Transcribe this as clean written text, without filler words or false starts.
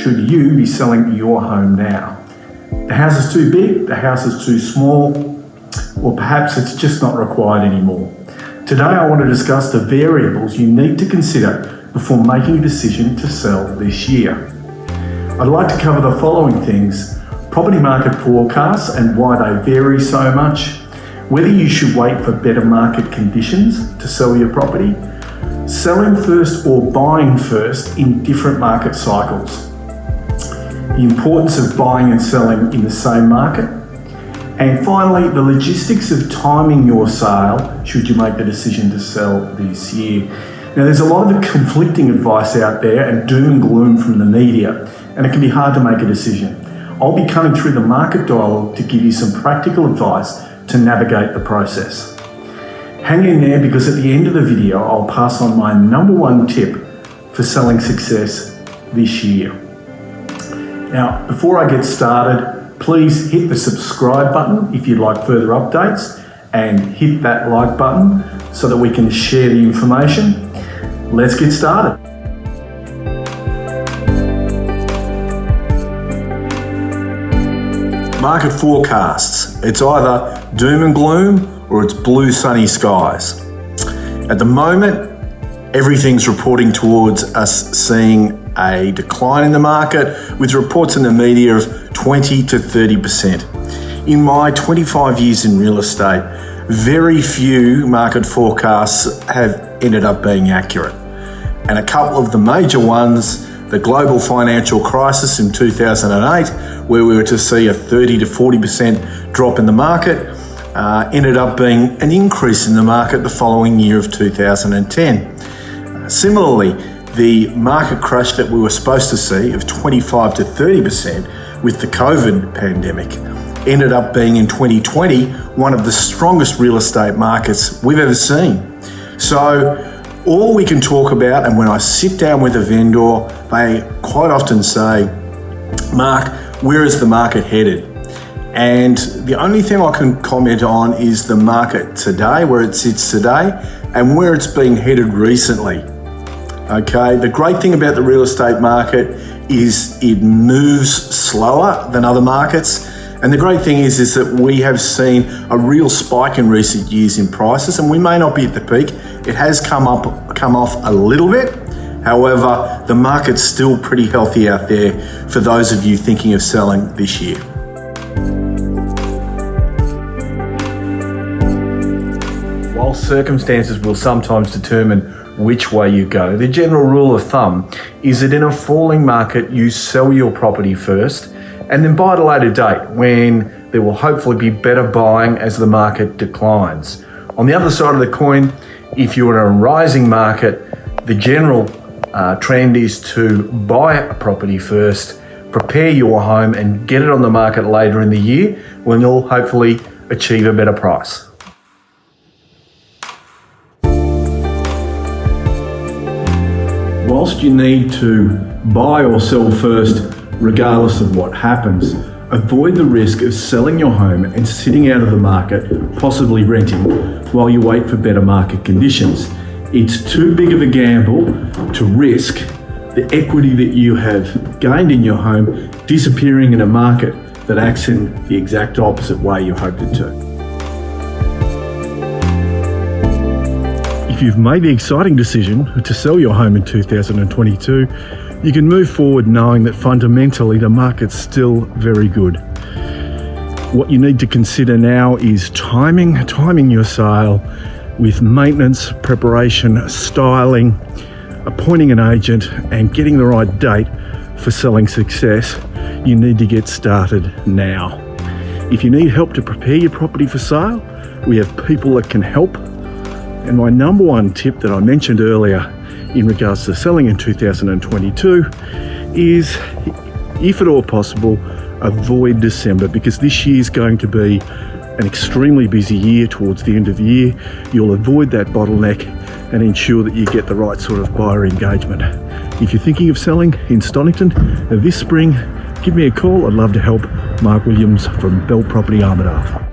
should you be selling your home now? The house is too big, the house is too small, or perhaps it's just not required anymore. Today I want to discuss the variables you need to consider before making a decision to sell this year. I'd like to cover the following things: property market forecasts and why they vary so much, whether you should wait for better market conditions to sell your property, selling first or buying first in different market cycles, the importance of buying and selling in the same market, and finally, the logistics of timing your sale should you make the decision to sell this year. Now, there's a lot of conflicting advice out there and doom and gloom from the media, and it can be hard to make a decision. I'll be coming through the market dialogue to give you some practical advice to navigate the process. Hang in there, because at the end of the video, I'll pass on my #1 tip for selling success this year. Now, before I get started, please hit the subscribe button if you'd like further updates, and hit that like button so that we can share the information. Let's get started. Market forecasts. It's either doom and gloom or it's blue sunny skies. At the moment, everything's reporting towards us seeing a decline in the market, with reports in the media of 20 to 30%. In my 25 years in real estate, very few market forecasts have ended up being accurate. And a couple of the major ones, the global financial crisis in 2008, where we were to see a 30 to 40% drop in the market, ended up being an increase in the market the following year of 2010. Similarly, the market crash that we were supposed to see of 25 to 30% with the COVID pandemic ended up being in 2020 one of the strongest real estate markets we've ever seen. So all we can talk about, and when I sit down with a vendor, they quite often say, "Mark, where is the market headed?" And the only thing I can comment on is the market today, where it sits today, and where it's been headed recently. Okay, the great thing about the real estate market is it moves slower than other markets. And the great thing is that we have seen a real spike in recent years in prices, and we may not be at the peak. It has come off a little bit. However, the market's still pretty healthy out there for those of you thinking of selling this year. While circumstances will sometimes determine which way you go, the general rule of thumb is that in a falling market, you sell your property first and then buy at a later date, when there will hopefully be better buying as the market declines. On the other side of the coin, if you're in a rising market, the general trend is to buy a property first, prepare your home and get it on the market later in the year, when you'll hopefully achieve a better price. Whilst you need to buy or sell first, regardless of what happens, avoid the risk of selling your home and sitting out of the market, possibly renting, while you wait for better market conditions. It's too big of a gamble to risk the equity that you have gained in your home disappearing in a market that acts in the exact opposite way you hoped it to. If you've made the exciting decision to sell your home in 2022, you can move forward knowing that fundamentally the market's still very good. What you need to consider now is timing your sale with maintenance, preparation, styling, appointing an agent and getting the right date for selling success. You need to get started now. If you need help to prepare your property for sale, we have people that can help. And my #1 tip that I mentioned earlier in regards to selling in 2022 is, if at all possible, avoid December, because this year is going to be an extremely busy year towards the end of the year. You'll avoid that bottleneck and ensure that you get the right sort of buyer engagement. If you're thinking of selling in Stonnington this spring, give me a call. I'd love to help. Mark Williams from BELLE Property Armadale.